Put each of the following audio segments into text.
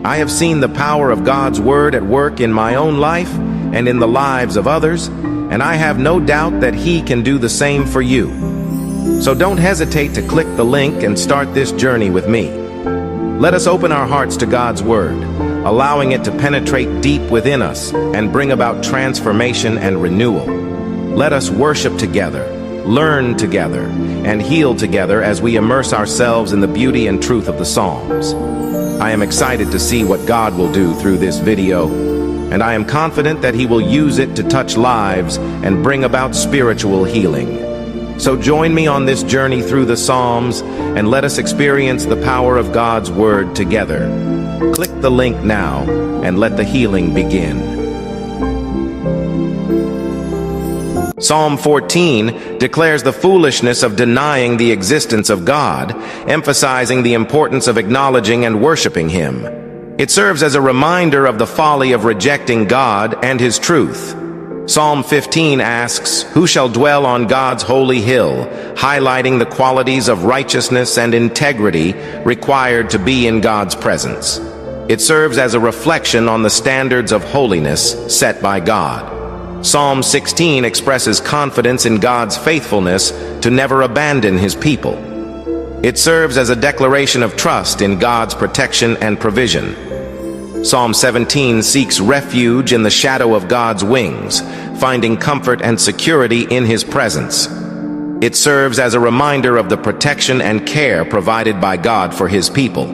I have seen the power of God's Word at work in my own life and in the lives of others, and I have no doubt that He can do the same for you. So don't hesitate to click the link and start this journey with me. Let us open our hearts to God's Word, allowing it to penetrate deep within us and bring about transformation and renewal. Let us worship together, learn together, and heal together as we immerse ourselves in the beauty and truth of the Psalms. I am excited to see what God will do through this video, and I am confident that He will use it to touch lives and bring about spiritual healing. So join me on this journey through the Psalms, and let us experience the power of God's Word together. Click the link now, and let the healing begin. Psalm 14 declares the foolishness of denying the existence of God, emphasizing the importance of acknowledging and worshiping Him. It serves as a reminder of the folly of rejecting God and His truth. Psalm 15 asks, "Who shall dwell on God's holy hill?" highlighting the qualities of righteousness and integrity required to be in God's presence. It serves as a reflection on the standards of holiness set by God. Psalm 16 expresses confidence in God's faithfulness to never abandon His people. It serves as a declaration of trust in God's protection and provision. Psalm 17 seeks refuge in the shadow of God's wings, finding comfort and security in His presence. It serves as a reminder of the protection and care provided by God for His people.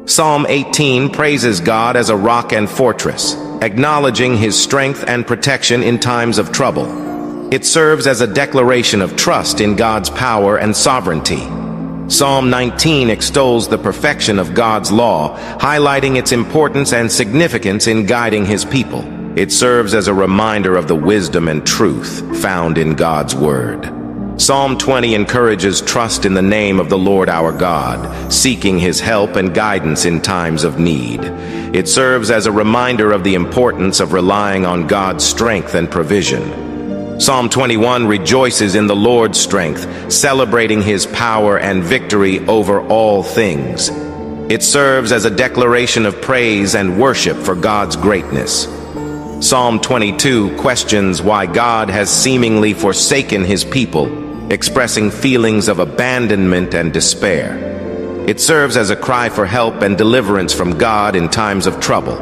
Psalm 18 praises God as a rock and fortress, acknowledging His strength and protection in times of trouble. It serves as a declaration of trust in God's power and sovereignty. Psalm 19 extols the perfection of God's law, highlighting its importance and significance in guiding His people. It serves as a reminder of the wisdom and truth found in God's Word. Psalm 20 encourages trust in the name of the Lord our God, seeking His help and guidance in times of need. It serves as a reminder of the importance of relying on God's strength and provision. Psalm 21 rejoices in the Lord's strength, celebrating His power and victory over all things. It serves as a declaration of praise and worship for God's greatness. Psalm 22 questions why God has seemingly forsaken His people, expressing feelings of abandonment and despair. It serves as a cry for help and deliverance from God in times of trouble.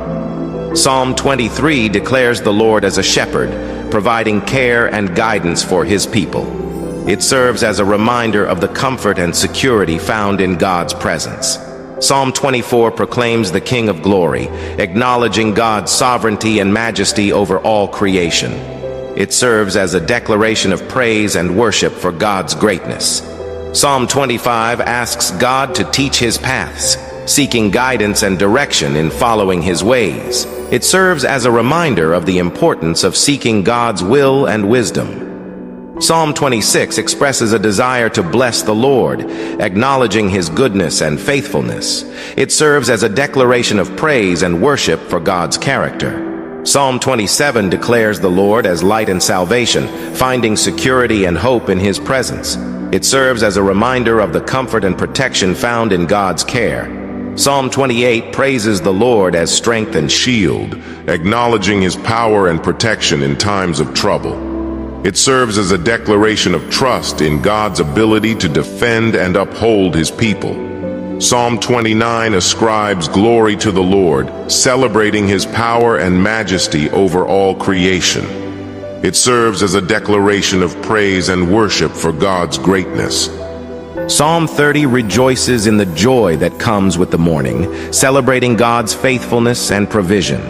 Psalm 23 declares the Lord as a shepherd, providing care and guidance for His people. It serves as a reminder of the comfort and security found in God's presence. Psalm 24 proclaims the King of Glory, acknowledging God's sovereignty and majesty over all creation. It serves as a declaration of praise and worship for God's greatness. Psalm 25 asks God to teach His paths, seeking guidance and direction in following His ways. It serves as a reminder of the importance of seeking God's will and wisdom. Psalm 26 expresses a desire to bless the Lord, acknowledging His goodness and faithfulness. It serves as a declaration of praise and worship for God's character. Psalm 27 declares the Lord as light and salvation, finding security and hope in His presence. It serves as a reminder of the comfort and protection found in God's care. Psalm 28 praises the Lord as strength and shield, acknowledging His power and protection in times of trouble. It serves as a declaration of trust in God's ability to defend and uphold His people. Psalm 29 ascribes glory to the Lord, celebrating His power and majesty over all creation. It serves as a declaration of praise and worship for God's greatness. Psalm 30 rejoices in the joy that comes with the morning, celebrating God's faithfulness and provision.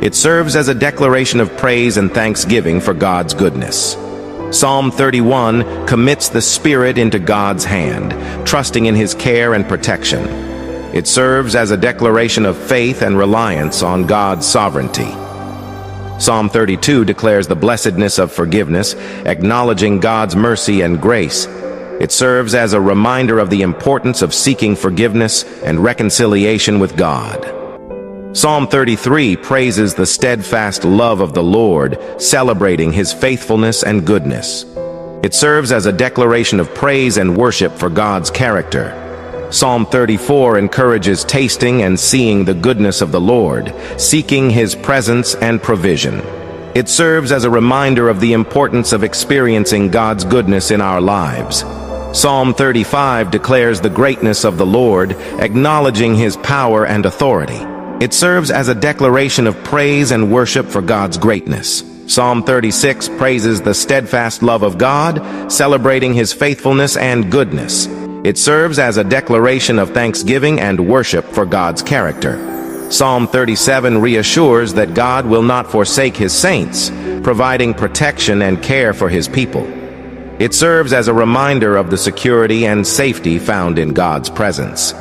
It serves as a declaration of praise and thanksgiving for God's goodness. Psalm 31 commits the spirit into God's hand, trusting in His care and protection. It serves as a declaration of faith and reliance on God's sovereignty. Psalm 32 declares the blessedness of forgiveness, acknowledging God's mercy and grace. It serves as a reminder of the importance of seeking forgiveness and reconciliation with God. Psalm 33 praises the steadfast love of the Lord, celebrating His faithfulness and goodness. It serves as a declaration of praise and worship for God's character. Psalm 34 encourages tasting and seeing the goodness of the Lord, seeking His presence and provision. It serves as a reminder of the importance of experiencing God's goodness in our lives. Psalm 35 declares the greatness of the Lord, acknowledging His power and authority. It serves as a declaration of praise and worship for God's greatness. Psalm 36 praises the steadfast love of God, celebrating His faithfulness and goodness. It serves as a declaration of thanksgiving and worship for God's character. Psalm 37 reassures that God will not forsake His saints, providing protection and care for His people. It serves as a reminder of the security and safety found in God's presence.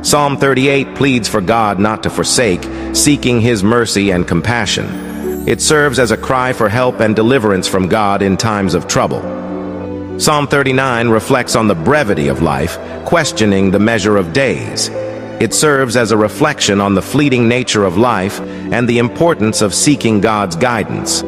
Psalm 38 pleads for God not to forsake, seeking His mercy and compassion. It serves as a cry for help and deliverance from God in times of trouble. Psalm 39 reflects on the brevity of life, questioning the measure of days. It serves as a reflection on the fleeting nature of life and the importance of seeking God's guidance.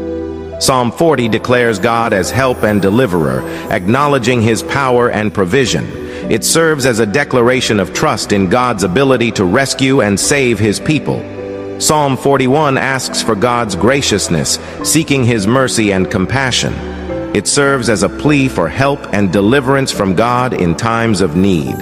Psalm 40 declares God as help and deliverer, acknowledging His power and provision. It serves as a declaration of trust in God's ability to rescue and save His people. Psalm 41 asks for God's graciousness, seeking His mercy and compassion. It serves as a plea for help and deliverance from God in times of need.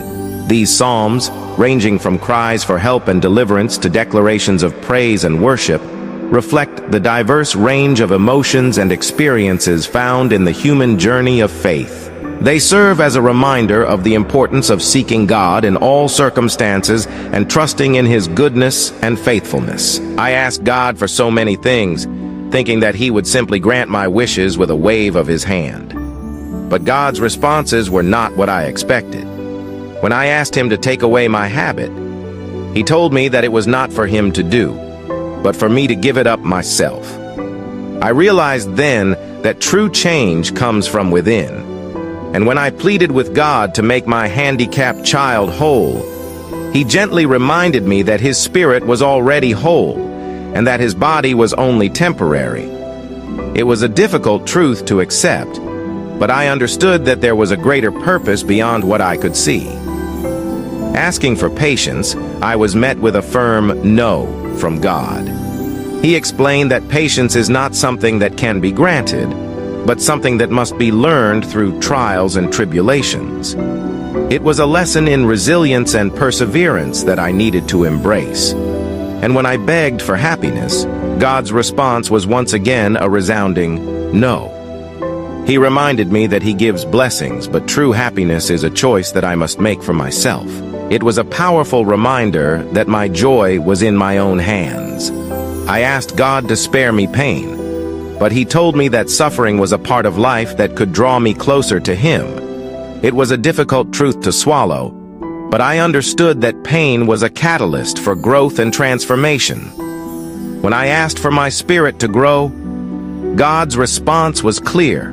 These psalms, ranging from cries for help and deliverance to declarations of praise and worship, reflect the diverse range of emotions and experiences found in the human journey of faith. They serve as a reminder of the importance of seeking God in all circumstances and trusting in His goodness and faithfulness. I asked God for so many things, thinking that He would simply grant my wishes with a wave of His hand. But God's responses were not what I expected. When I asked Him to take away my habit, He told me that it was not for Him to do, but for me to give it up myself. I realized then that true change comes from within. And when I pleaded with God to make my handicapped child whole, He gently reminded me that his spirit was already whole, and that his body was only temporary. It was a difficult truth to accept, but I understood that there was a greater purpose beyond what I could see. Asking for patience, I was met with a firm no from God. He explained that patience is not something that can be granted, but something that must be learned through trials and tribulations. It was a lesson in resilience and perseverance that I needed to embrace. And when I begged for happiness, God's response was once again a resounding no. He reminded me that He gives blessings, but true happiness is a choice that I must make for myself. It was a powerful reminder that my joy was in my own hands. I asked God to spare me pain, but He told me that suffering was a part of life that could draw me closer to Him. It was a difficult truth to swallow, but I understood that pain was a catalyst for growth and transformation. When I asked for my spirit to grow, God's response was clear.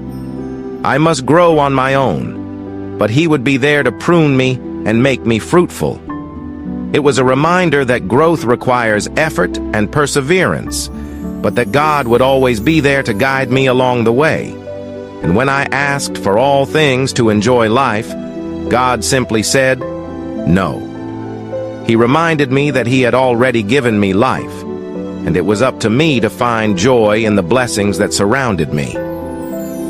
I must grow on my own, but He would be there to prune me and make me fruitful. It was a reminder that growth requires effort and perseverance, but that God would always be there to guide me along the way. And when I asked for all things to enjoy life, God simply said, no. He reminded me that He had already given me life, and it was up to me to find joy in the blessings that surrounded me.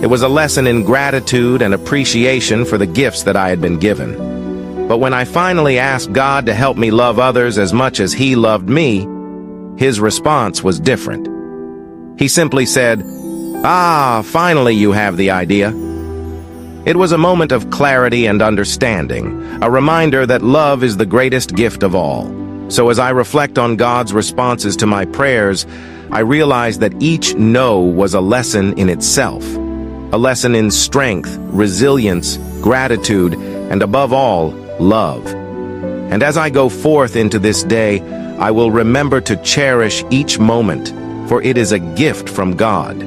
It was a lesson in gratitude and appreciation for the gifts that I had been given. But when I finally asked God to help me love others as much as He loved me, His response was different. He simply said, finally you have the idea. It was a moment of clarity and understanding, a reminder that love is the greatest gift of all. So as I reflect on God's responses to my prayers, I realize that each no was a lesson in itself. A lesson in strength, resilience, gratitude, and above all, love. And as I go forth into this day, I will remember to cherish each moment, for it is a gift from God.